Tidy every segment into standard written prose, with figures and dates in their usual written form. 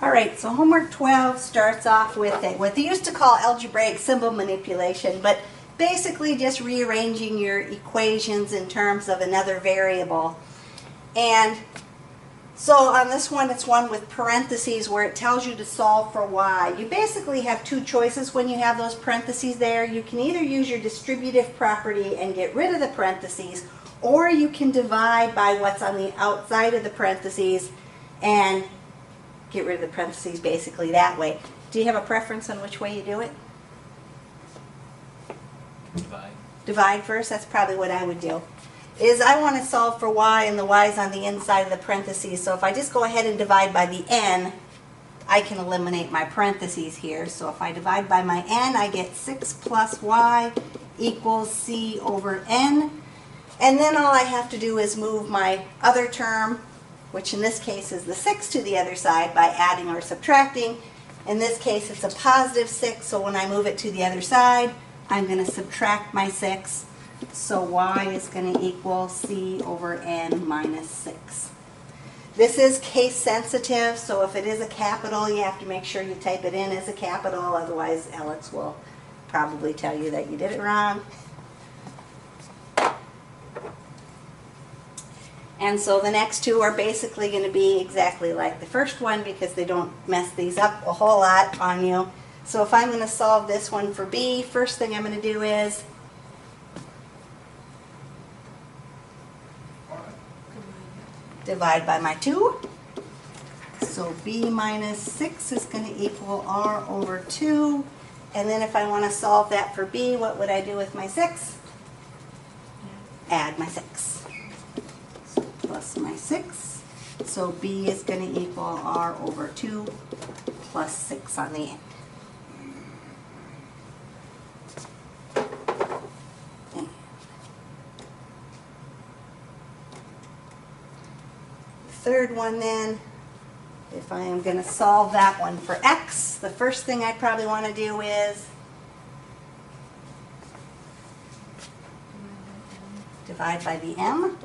Alright, so homework 12 starts off with what they used to call algebraic symbol manipulation, but basically just rearranging your equations in terms of another variable. And so on this one, it's one with parentheses where it tells you to solve for y. You basically have two choices when you have those parentheses there. You can either use your distributive property and get rid of the parentheses, or you can divide by what's on the outside of the parentheses and get rid of the parentheses basically that way. Do you have a preference on which way you do it? Divide. Divide first? That's probably what I would do. Is I want to solve for y, and the y is on the inside of the parentheses. So if I just go ahead and divide by the n, I can eliminate my parentheses here. So if I divide by my n, I get 6 plus y equals c over n. And then all I have to do is move my other term, which in this case is the 6, to the other side by adding or subtracting. In this case, it's a positive 6, so when I move it to the other side, I'm going to subtract my 6. So y is going to equal c over n minus 6. This is case sensitive, so if it is a capital, you have to make sure you type it in as a capital, otherwise Alex will probably tell you that you did it wrong. And so the next two are basically going to be exactly like the first one because they don't mess these up a whole lot on you. So if I'm going to solve this one for b, first thing I'm going to do is divide by my 2. So b minus 6 is going to equal r over 2. And then if I want to solve that for b, what would I do with my 6? Add my 6. Plus my 6. So b is going to equal r over 2 plus 6 on the end. Third one then, if I am going to solve that one for x, the first thing I probably want to do is divide by the m.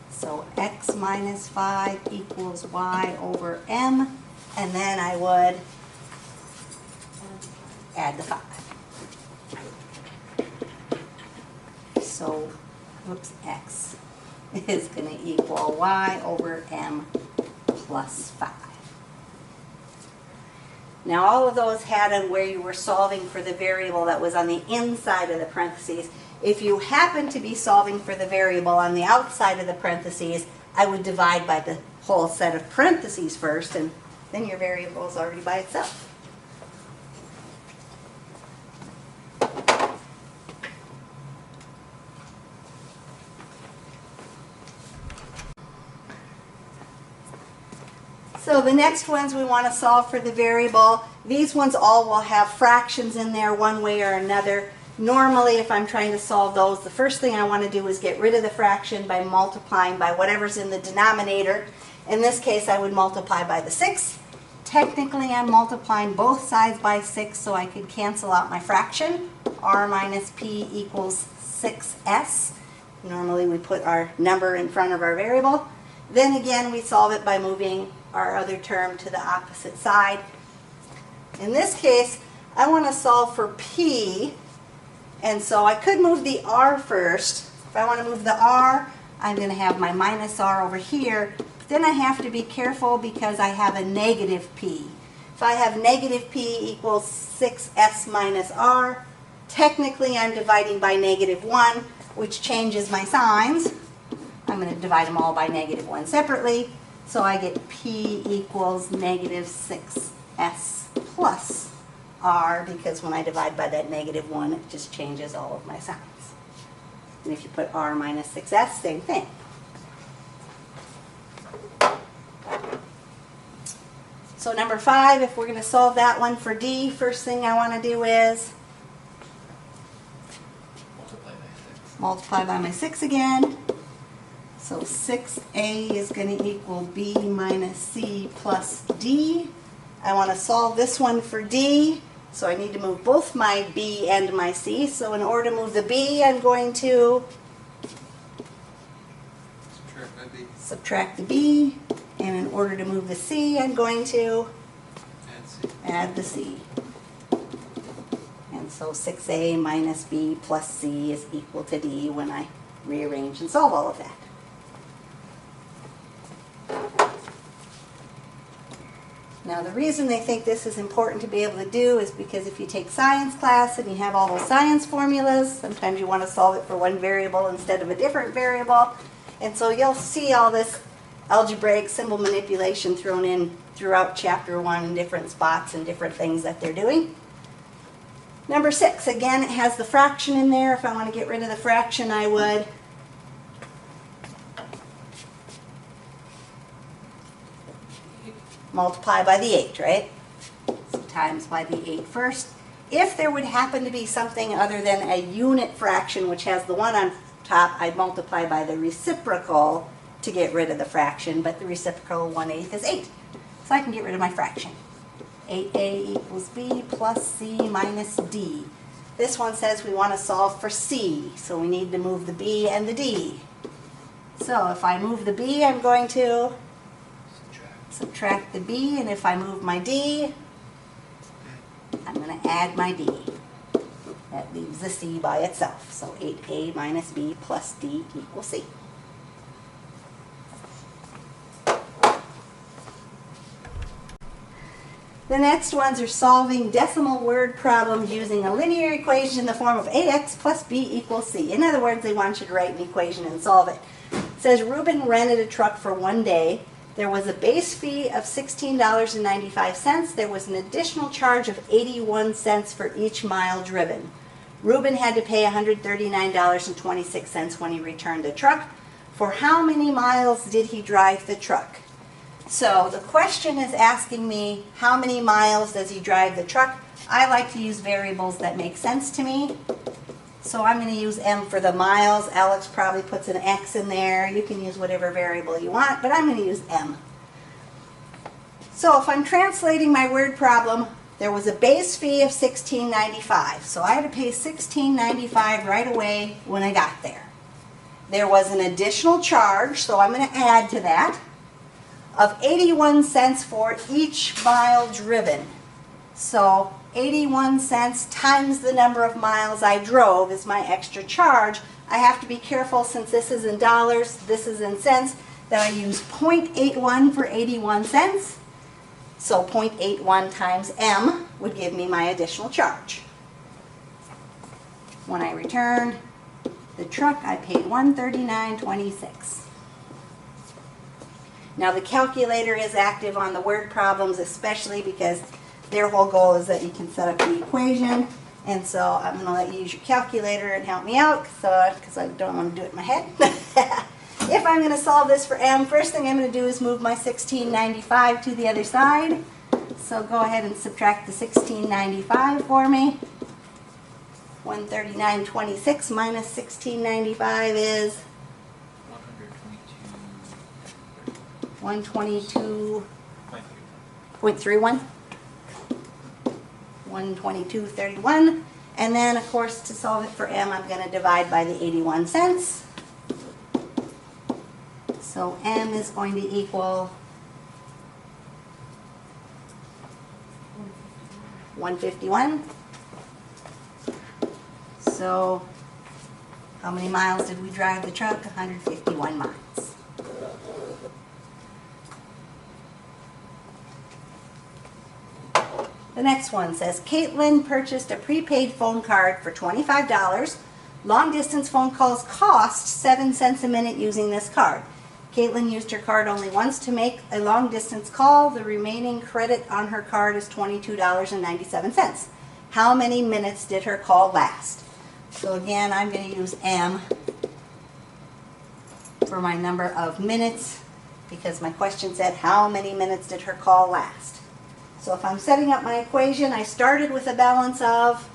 So x minus 5 equals y over m, and then I would add the 5. So, whoops, x is going to equal y over m plus 5. Now all of those had on where you were solving for the variable that was on the inside of the parentheses. If you happen to be solving for the variable on the outside of the parentheses, I would divide by the whole set of parentheses first, and then your variable is already by itself. So the next ones we want to solve for the variable. These ones all will have fractions in there one way or another. Normally, if I'm trying to solve those, the first thing I want to do is get rid of the fraction by multiplying by whatever's in the denominator. In this case, I would multiply by the 6. Technically, I'm multiplying both sides by 6, so I could cancel out my fraction. R minus p equals 6s. Normally, we put our number in front of our variable. Then again, we solve it by moving our other term to the opposite side. In this case, I want to solve for p, and so I could move the r first. If I want to move the r, I'm going to have my minus r over here, but then I have to be careful because I have a negative p. If I have negative p equals 6s minus r, technically I'm dividing by -1, which changes my signs. I'm going to divide them all by -1 separately. So I get p equals -6s plus r, because when I divide by that -1, it just changes all of my signs. And if you put r minus 6s, same thing. So number 5, if we're going to solve that one for d, first thing I want to do is multiply by my 6 again. So 6a is going to equal b minus c plus d. I want to solve this one for d, so I need to move both my b and my c. So in order to move the b, I'm going to subtract the b, And in order to move the c, I'm going to add the c. And so 6a minus b plus c is equal to d when I rearrange and solve all of that. Now the reason they think this is important to be able to do is because if you take science class and you have all those science formulas, sometimes you want to solve it for one variable instead of a different variable. And so you'll see all this algebraic symbol manipulation thrown in throughout chapter 1 in different spots and different things that they're doing. Number 6, again, it has the fraction in there. If I want to get rid of the fraction, I would multiply by the 8, right? So times by the 8 first. If there would happen to be something other than a unit fraction, which has the 1 on top, I'd multiply by the reciprocal to get rid of the fraction, but the reciprocal 1/8 is 8. So I can get rid of my fraction. 8a equals b plus c minus d. This one says we want to solve for c, so we need to move the b and the d. So if I move the b, I'm going to subtract the b, and if I move my d, I'm going to add my d. That leaves the c by itself. So 8a minus b plus d equals c. The next ones are solving decimal word problems using a linear equation in the form of ax plus b equals c. In other words, they want you to write an equation and solve it. It says Reuben rented a truck for one day. There was a base fee of $16.95. There was an additional charge of 81 cents for each mile driven. Reuben had to pay $139.26 when he returned the truck. For how many miles did he drive the truck? So the question is asking me, how many miles does he drive the truck? I like to use variables that make sense to me. So I'm going to use m for the miles. Alex probably puts an x in there. You can use whatever variable you want, but I'm going to use m. So if I'm translating my word problem, there was a base fee of $16.95. So I had to pay $16.95 right away when I got there. There was an additional charge, so I'm going to add to that, of 81 cents for each mile driven. So 81 cents times the number of miles I drove is my extra charge. I have to be careful, since this is in dollars, this is in cents, that I use 0.81 for 81 cents. So 0.81 times m would give me my additional charge. When I returned the truck, I paid $139.26. Now the calculator is active on the word problems, especially because their whole goal is that you can set up the equation. And so I'm going to let you use your calculator and help me out, because I don't want to do it in my head. If I'm going to solve this for m, first thing I'm going to do is move my $16.95 to the other side. So go ahead and subtract the $16.95 for me. $139.26 minus $16.95 is 122.31. 122.31. And then, of course, to solve it for m, I'm going to divide by the 81 cents. So m is going to equal 151. So how many miles did we drive the truck? 151 miles. The next one says, Caitlin purchased a prepaid phone card for $25. Long distance phone calls cost 7 cents a minute using this card. Caitlin used her card only once to make a long distance call. The remaining credit on her card is $22.97. How many minutes did her call last? So again, I'm going to use m for my number of minutes, because my question said how many minutes did her call last. So if I'm setting up my equation, I started with a balance of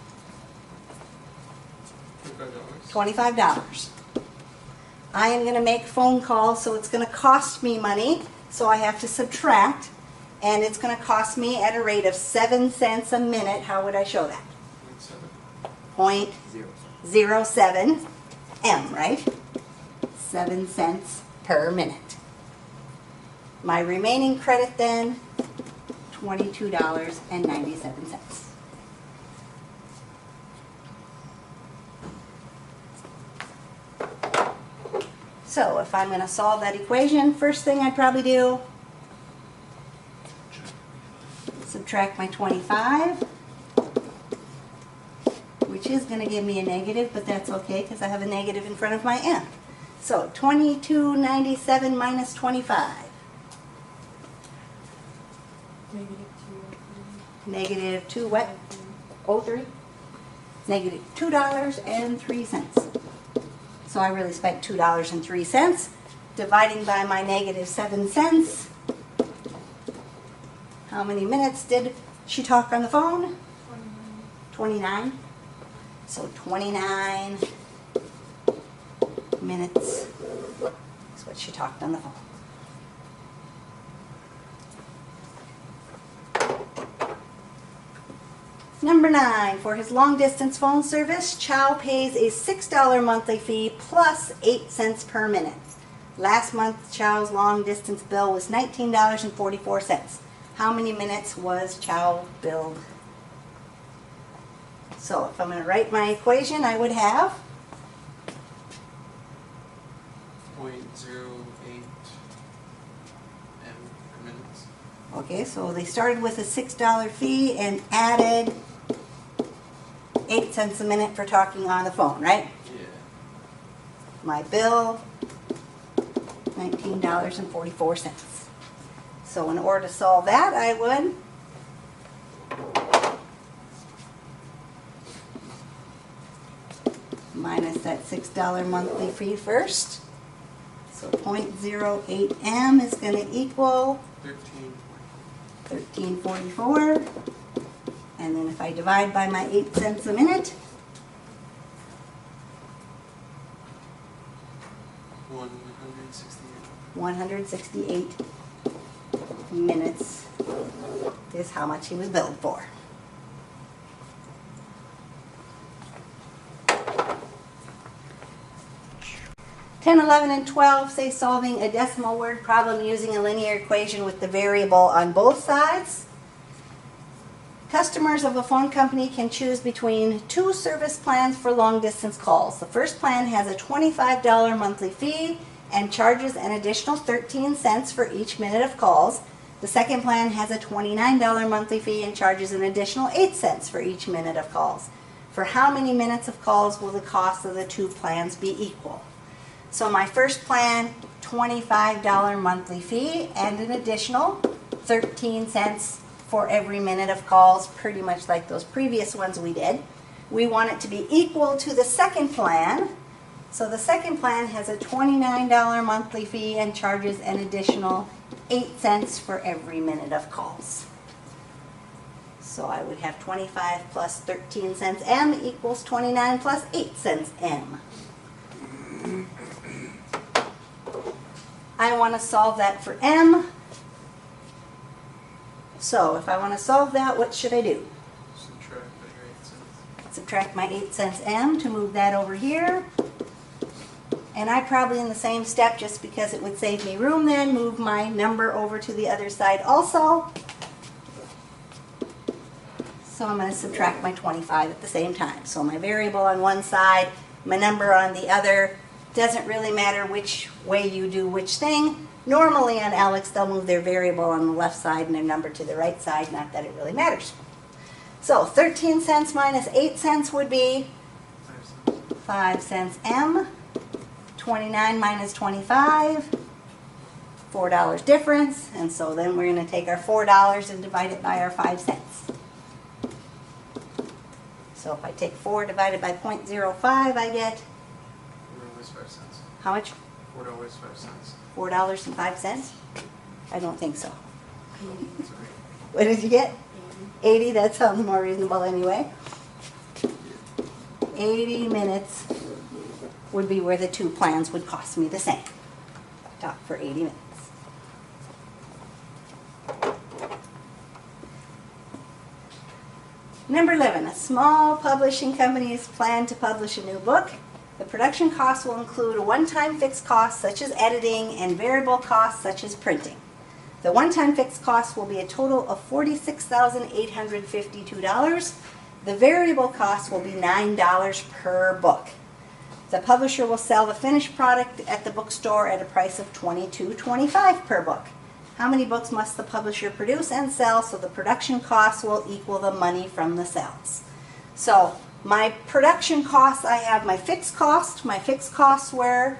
$25. I am going to make phone calls, so it's going to cost me money, so I have to subtract, and it's going to cost me at a rate of 7 cents a minute. How would I show that? 0.07 m, right? 7 cents per minute. My remaining credit then, $22.97. So if I'm going to solve that equation, first thing I'd probably do, subtract my 25, which is going to give me a negative, but that's okay because I have a negative in front of my m. So $22.97 minus 25. Negative 2 what? 03? Negative $2.03. So I really spent $2.03. Dividing by my negative 7 cents. How many minutes did she talk on the phone? 29. So 29 minutes is what she talked on the phone. Number 9, for his long-distance phone service, Chow pays a $6 monthly fee plus 8 cents per minute. Last month, Chow's long-distance bill was $19.44. How many minutes was Chow billed? So if I'm going to write my equation, I would have 0.08 m per minute. Okay, so they started with a $6 fee and added 8 cents a minute for talking on the phone, right? Yeah. My bill, $19.44. So in order to solve that, I would minus that $6 monthly fee first. So 0.08 m is going to equal 13.44. And then if I divide by my 8 cents a minute, 168 minutes is how much he was billed for. Ten, 11, and 12 say solving a decimal word problem using a linear equation with the variable on both sides. Customers of a phone company can choose between 2 service plans for long-distance calls. The first plan has a $25 monthly fee and charges an additional 13 cents for each minute of calls. The second plan has a $29 monthly fee and charges an additional 8 cents for each minute of calls. For how many minutes of calls will the cost of the 2 plans be equal? So my first plan, $25 monthly fee and an additional 13 cents for every minute of calls, pretty much like those previous ones we did. We want it to be equal to the second plan. So the second plan has a $29 monthly fee and charges an additional 8 cents for every minute of calls. So I would have 25 plus 13 cents M equals 29 plus 8 cents M. I want to solve that for M. So if I want to solve that, what should I do? Subtract by your 8 cents. Subtract my 8 cents M to move that over here. And I probably in the same step, just because it would save me room then, move my number over to the other side also. So I'm going to subtract my 25 at the same time. So my variable on one side, my number on the other. Doesn't really matter which way you do which thing. Normally on Alex, they'll move their variable on the left side and their number to the right side, not that it really matters. So 13 cents minus 8 cents would be 5 cents M. 29 minus 25, $4 difference. And so then we're going to take our $4 and divide it by our 5 cents. So if I take 4 divided by 0.05, I get $4.05. how much? $4.05. $4.05? I don't think so. Sorry. What did you get? 80. That sounds more reasonable anyway. 80 minutes would be where the 2 plans would cost me the same. Talk for 80 minutes. Number 11, a small publishing company is planned to publish a new book. The production costs will include a one-time fixed cost such as editing and variable costs such as printing. The one-time fixed cost will be a total of $46,852. The variable cost will be $9 per book. The publisher will sell the finished product at the bookstore at a price of $22.25 per book. How many books must the publisher produce and sell so the production costs will equal the money from the sales? So my production costs, I have my fixed cost. My fixed costs were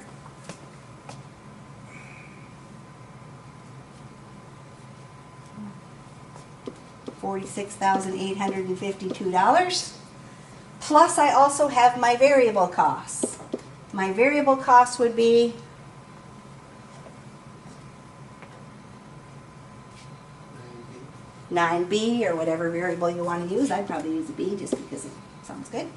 $46,852. Plus I also have my variable costs. My variable costs would be 9B or whatever variable you want to use. I'd probably use a B just because it sounds good.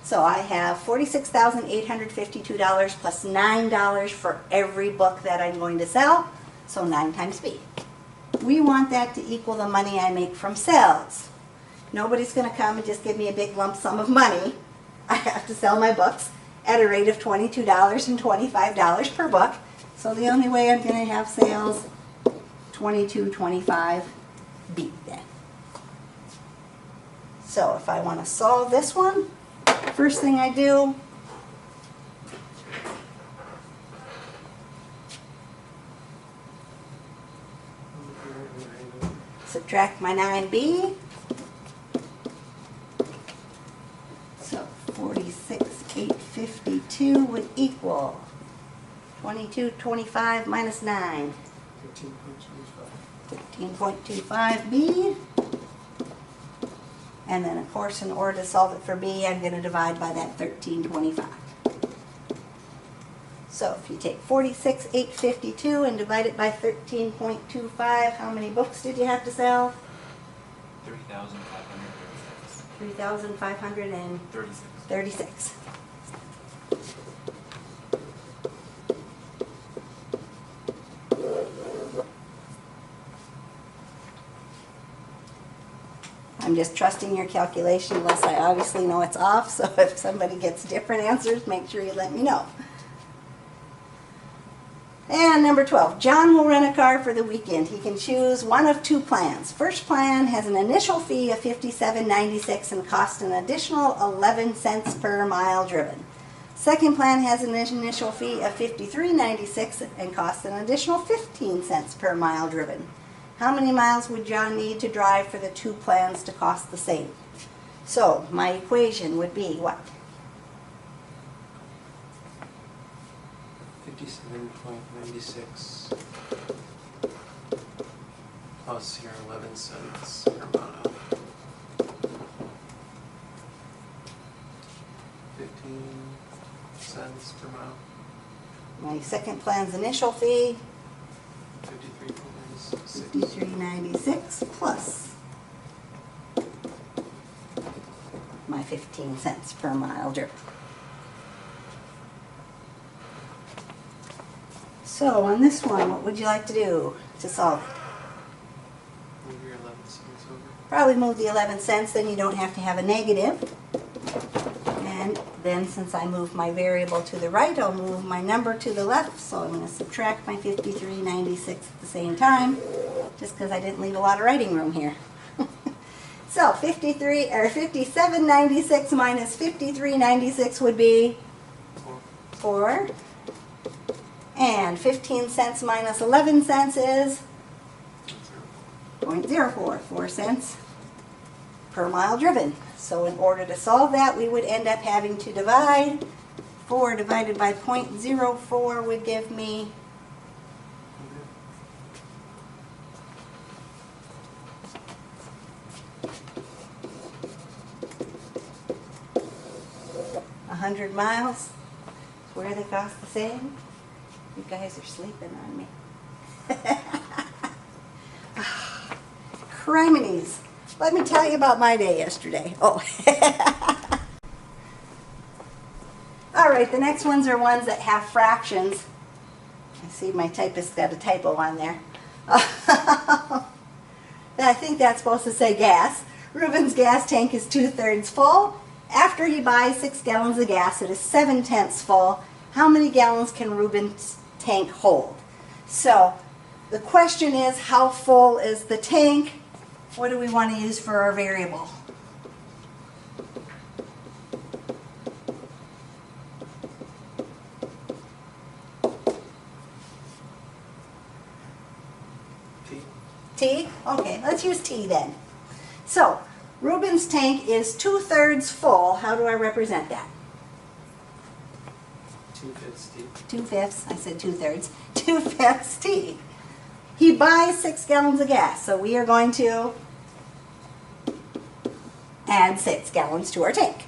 So I have $46,852 plus $9 for every book that I'm going to sell. So 9 times B. We want that to equal the money I make from sales. Nobody's going to come and just give me a big lump sum of money. I have to sell my books at a rate of $22.25 per book. So the only way I'm going to have sales, $22.25 B then. So if I want to solve this one, first thing I do, subtract my 9B. So 46,852 would equal 22.25 minus 9. 15.25B. And then, of course, in order to solve it for B, I'm going to divide by that 13.25. So if you take 46,852 and divide it by 13.25, how many books did you have to sell? 3,536. 3,536. I'm just trusting your calculation unless I obviously know it's off, so if somebody gets different answers, make sure you let me know. And number 12, John will rent a car for the weekend. He can choose one of 2 plans. First plan has an initial fee of $57.96 and costs an additional 11 cents per mile driven. Second plan has an initial fee of $53.96 and costs an additional 15 cents per mile driven. How many miles would John need to drive for the 2 plans to cost the same? So my equation would be what? 57.96 plus your 11 cents per mile. 15 cents per mile. My second plan's initial fee, 53.96. $53.96 plus my 15 cents per mile driven. So on this one, what would you like to do to solve it? Move your 11 cents over. Probably move the 11 cents, then you don't have to have a negative. And then since I moved my variable to the right, I'll move my number to the left. So I'm going to subtract my 53.96 at the same time, just because I didn't leave a lot of writing room here. So 57.96 minus 53.96 would be 4. And 15 cents minus 11 cents is 0.04, 4 cents per mile driven. So in order to solve that, we would end up having to divide. 4 divided by 0.04 would give me 100 miles. Where they cost the same. You guys are sleeping on me. Criminies. Let me tell you about my day yesterday. Oh. All right, the next ones are ones that have fractions. I see my typist got a typo on there. I think that's supposed to say gas. Reuben's gas tank is 2/3 full. After he buys 6 gallons of gas, it is 7/10 full. How many gallons can Reuben's tank hold? So The question is, how full is the tank? What do we want to use for our variable? T. T? Okay, let's use T then. So, Ruben's tank is 2/3 full. How do I represent that? 2/5 T. 2/5, I said 2/3. 2/5 T. He buys 6 gallons of gas, so we are going to add 6 gallons to our tank.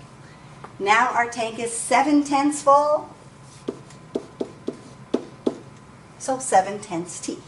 Now our tank is 7/10 full, so 7/10 T.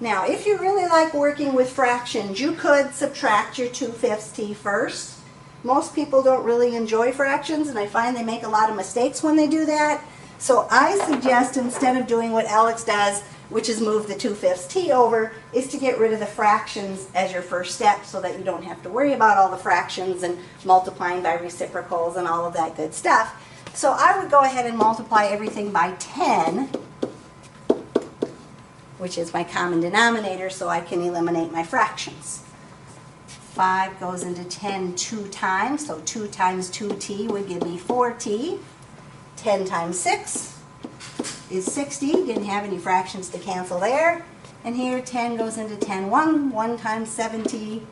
Now, if you really like working with fractions, you could subtract your 2/5 T first. Most people don't really enjoy fractions, and I find they make a lot of mistakes when they do that. So I suggest, instead of doing what Alex does, which is move the 2/5 T over, is to get rid of the fractions as your first step so that you don't have to worry about all the fractions and multiplying by reciprocals and all of that good stuff. So I would go ahead and multiply everything by 10, which is my common denominator, so I can eliminate my fractions. 5 goes into 10 2 times, so 2 times 2T would give me 4T. 10 times 6 is 60. Didn't have any fractions to cancel there. And here 10 goes into 10 1. 1 times 7T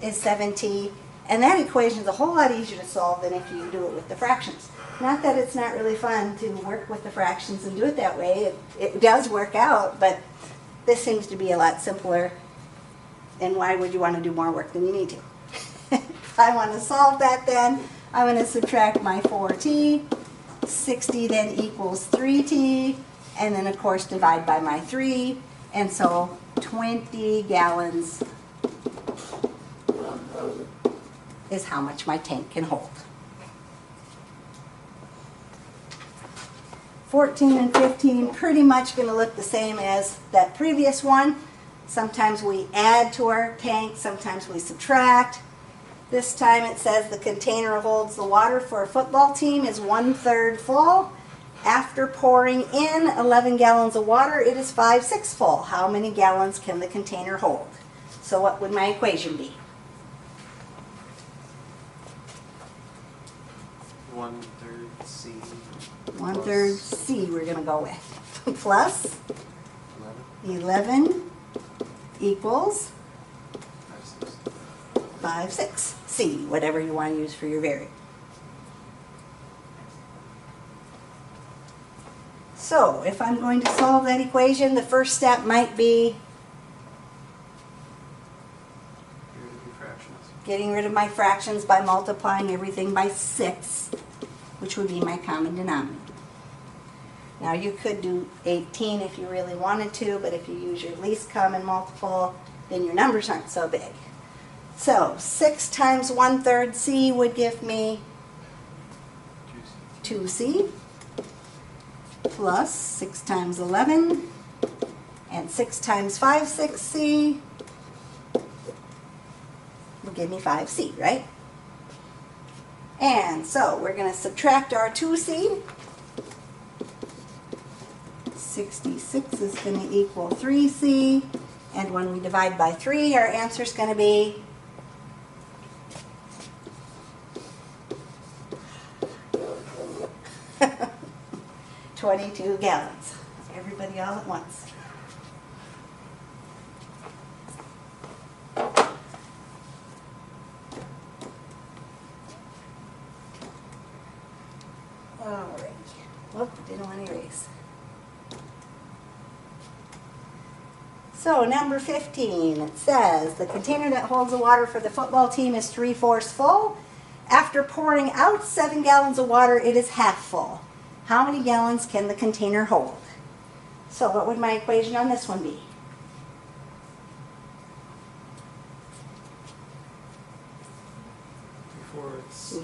is 7T. And that equation is a whole lot easier to solve than if you do it with the fractions. Not that it's not really fun to work with the fractions and do it that way. It does work out, but this seems to be a lot simpler. And why would you want to do more work than you need to? If I want to solve that, then I'm going to subtract my 4T. 60 then equals 3T, and then of course divide by my 3, and so 20 gallons is how much my tank can hold. 14 and 15 pretty much going to look the same as that previous one. Sometimes we add to our tank, sometimes we subtract. This time it says the container holds the water for a football team is 1/3 full. After pouring in 11 gallons of water, it is 5/6 full. How many gallons can the container hold? So what would my equation be? 1/3 C. 1/3 C we're going to go with. Plus 11. 11 equals 5/6. 5/6. C, whatever you want to use for your variable. So if I'm going to solve that equation, the first step might be getting rid of my fractions by multiplying everything by 6, which would be my common denominator. Now you could do 18 if you really wanted to, but if you use your least common multiple, then your numbers aren't so big. So 6 times 1/3 C would give me 2C plus 6 times 11 and 6 times 5/6 C will give me 5C, right? And so we're going to subtract our 2C. 66 is going to equal 3C, and when we divide by 3, our answer is going to be 22 gallons. Everybody all at once. Alright. Whoop, didn't want to erase. So number 15, it says the container that holds the water for the football team is 3/4 full. After pouring out 7 gallons of water, it is half full. How many gallons can the container hold? So what would my equation on this one be?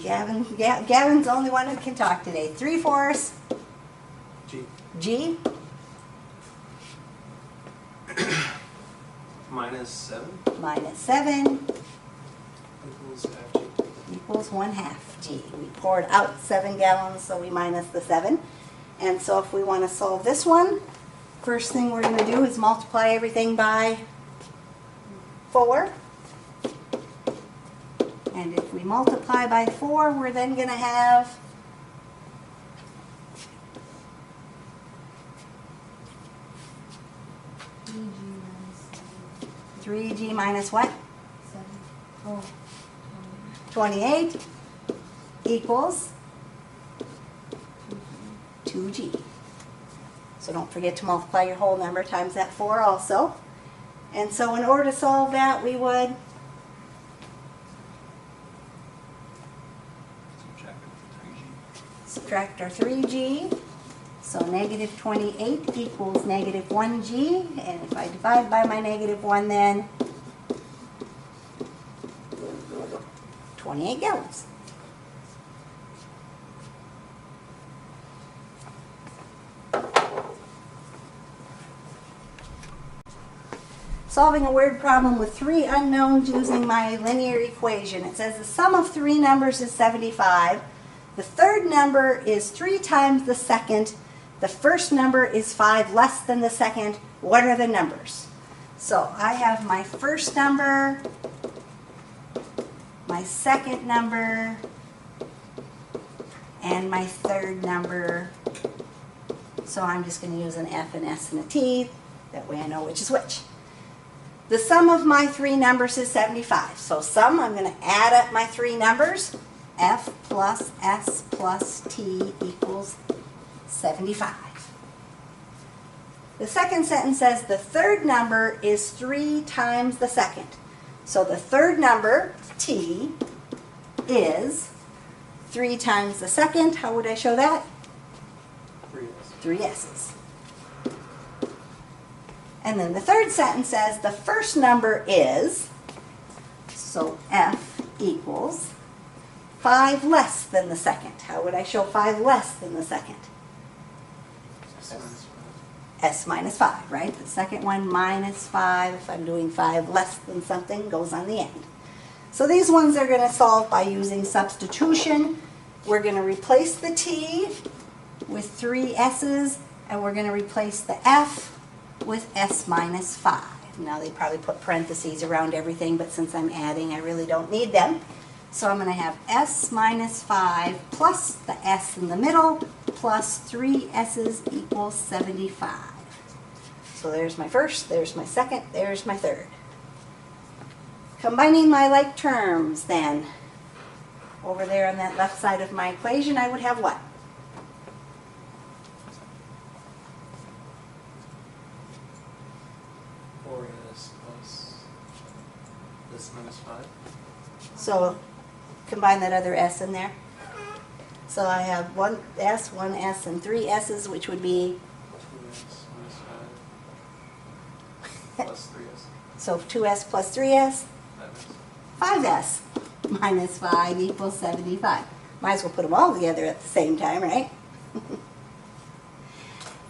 Gavin's the only one who can talk today. 3/4 G. G Minus 7 minus 7 equals half G. equals 1/2 G. We poured out 7 gallons, so we minus the 7. And so if we want to solve this one, First thing we're going to do is multiply everything by 4. And if we multiply by 4, we're then going to have 3g minus what? 28 equals 2g. So don't forget to multiply your whole number times that 4 also. And so in order to solve that, we would subtract our 3g. So negative 28 equals negative 1g. And if I divide by my negative 1 then, 28 gallons. Solving a word problem with 3 unknowns using my linear equation. It says the sum of 3 numbers is 75. The third number is 3 times the second. The first number is 5 less than the second. What are the numbers? So I have my first number, my second number, and my third number. So I'm just going to use an F, an S, and a T. That way I know which is which. The sum of my 3 numbers is 75. So sum, I'm going to add up my 3 numbers. F plus S plus T equals 75. The second sentence says the third number is 3 times the second. So the third number, T, is 3 times the second. How would I show that? 3 S's. And then the third sentence says the first number is, so F equals 5 less than the second. How would I show 5 less than the second? S minus 5, right? The second one minus 5. If I'm doing 5 less than something, goes on the end. So these ones are going to solve by using substitution. We're going to replace the T with 3 S's, and we're going to replace the F with S minus 5. Now they probably put parentheses around everything, but since I'm adding, I really don't need them. So I'm going to have S minus 5 plus the S in the middle plus 3 S's equals 75. So there's my first, there's my second, there's my third. Combining my like terms then, over there on that left side of my equation, I would have what? Plus minus 5. So combine that other S in there. So I have 1 S, and 3 S's, which would be 2s minus 5 plus 3s. So 2S plus 3S, 5s. 5S minus 5 equals 75. Might as well put them all together at the same time, right?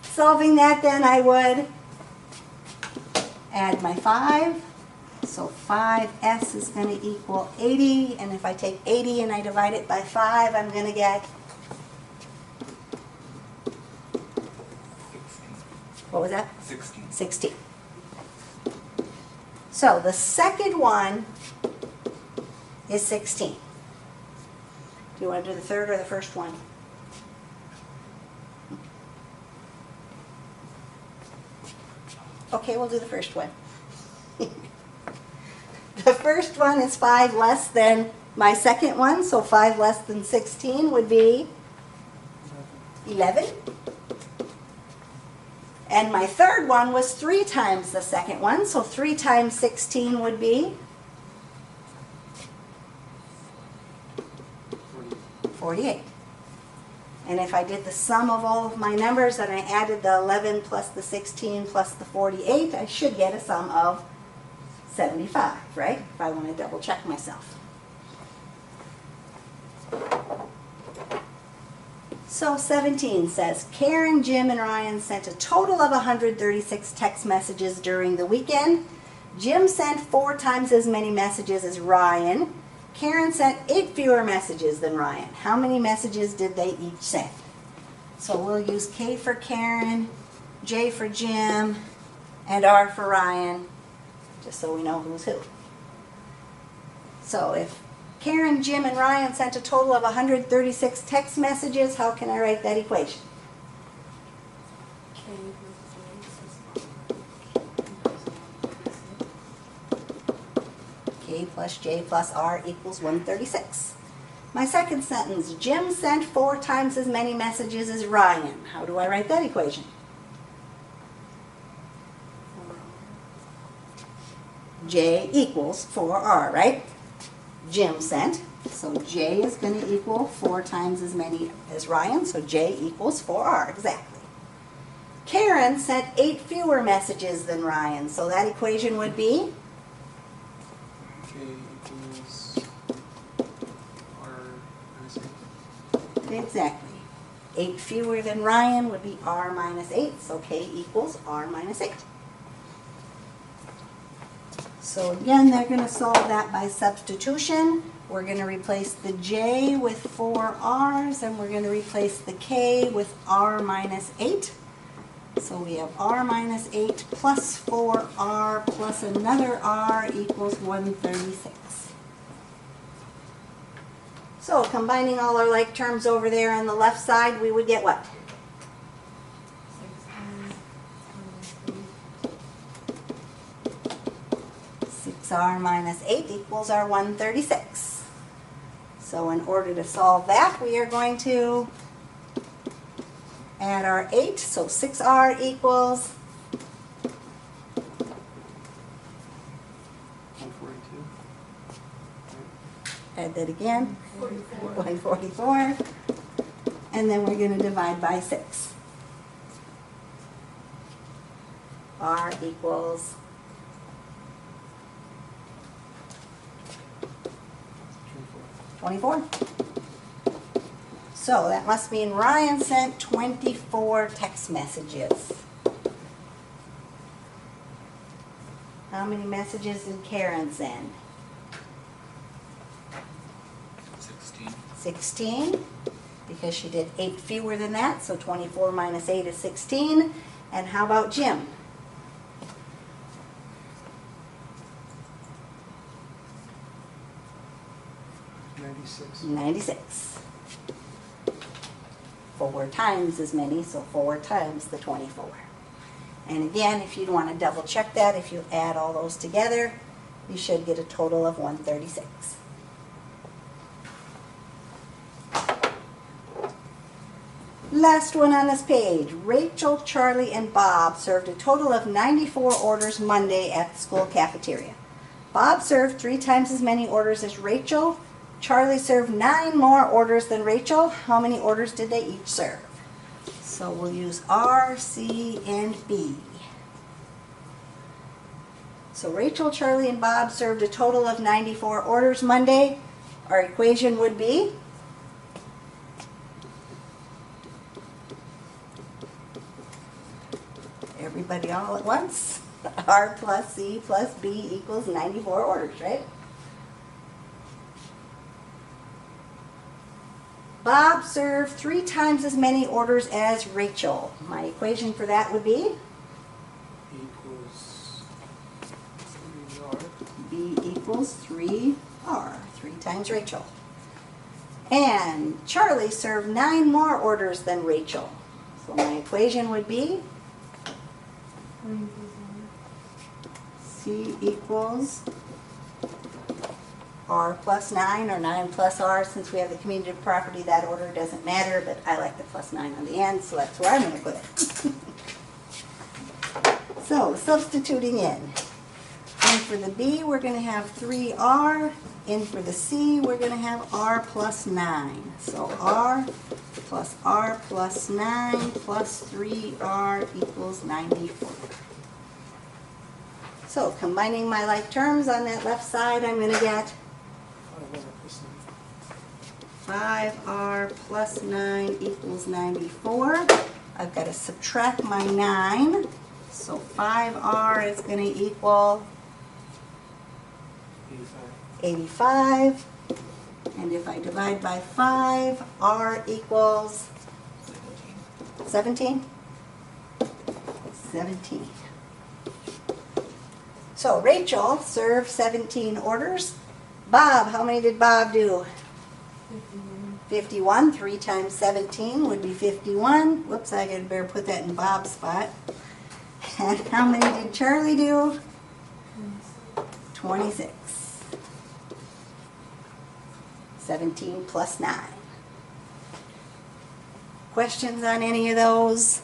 Solving that then, I would add my 5. So 5S is going to equal 80. And if I take 80 and I divide it by 5, I'm going to get, what was that? 16. 16. So the second one is 16. Do you want to do the third or the first one? Okay, we'll do the first one. The first one is 5 less than my second one, so 5 less than 16 would be 11. And my third one was 3 times the second one, so 3 times 16 would be 48. And if I did the sum of all of my numbers and I added the 11 plus the 16 plus the 48, I should get a sum of 75, right? If I want to double check myself. So 17 says, Karen, Jim, and Ryan sent a total of 136 text messages during the weekend. Jim sent 4 times as many messages as Ryan. Karen sent 8 fewer messages than Ryan. How many messages did they each send? So we'll use K for Karen, J for Jim, and R for Ryan, just so we know who's who. So if Karen, Jim, and Ryan sent a total of 136 text messages, how can I write that equation? K plus J plus R equals 136. My second sentence, Jim sent 4 times as many messages as Ryan. How do I write that equation? J equals 4R, right? Jim sent, so J is going to equal 4 times as many as Ryan, so J equals 4R, exactly. Karen sent 8 fewer messages than Ryan, so that equation would be? K equals R minus 8. Exactly. 8 fewer than Ryan would be R minus 8, so K equals R minus 8. So again, they're going to solve that by substitution. We're going to replace the J with 4 R's, and we're going to replace the K with R minus 8. So we have R minus 8 plus 4R plus another R equals 136. So combining all our like terms over there on the left side, we would get what? 6R minus 8 equals our 136. So in order to solve that, we are going to add our 8. So 6R equals 142. add that again, 144. And then we're going to divide by 6. R equals 24. So that must mean Ryan sent 24 text messages. How many messages did Karen send? 16. 16, because she did 8 fewer than that, so 24 minus 8 is 16. And how about Jim? 96. 96. 4 times as many, so 4 times the 24. And again, if you want to double check that, if you add all those together, you should get a total of 136. Last one on this page. Rachel, Charlie, and Bob served a total of 94 orders Monday at the school cafeteria. Bob served 3 times as many orders as Rachel. Charlie served 9 more orders than Rachel. How many orders did they each serve? So we'll use R, C, and B. So Rachel, Charlie, and Bob served a total of 94 orders Monday. Our equation would be everybody all at once. R plus C plus B equals 94 orders, right? Bob served 3 times as many orders as Rachel. My equation for that would be Equals 3R. B equals 3R, 3 times Rachel. And Charlie served 9 more orders than Rachel. So my equation would be C equals R plus 9, or 9 plus R. Since we have the community property, that order doesn't matter, but I like the plus 9 on the end, so that's where I'm going to put it. So, substituting in. And for the B, we're going to have 3R. And for the C, we're going to have R plus 9. So R plus 9 plus 3R equals 94. So combining my like terms on that left side, I'm going to get 5R plus 9 equals 94. I've got to subtract my 9. So 5R is going to equal 85. And if I divide by 5, R equals 17. 17. So Rachel served 17 orders. Bob, how many did Bob do? 51. 3 times 17 would be 51. Whoops, I gotta better put that in Bob's spot. And how many did Charlie do? 26. 17 plus 9. Questions on any of those?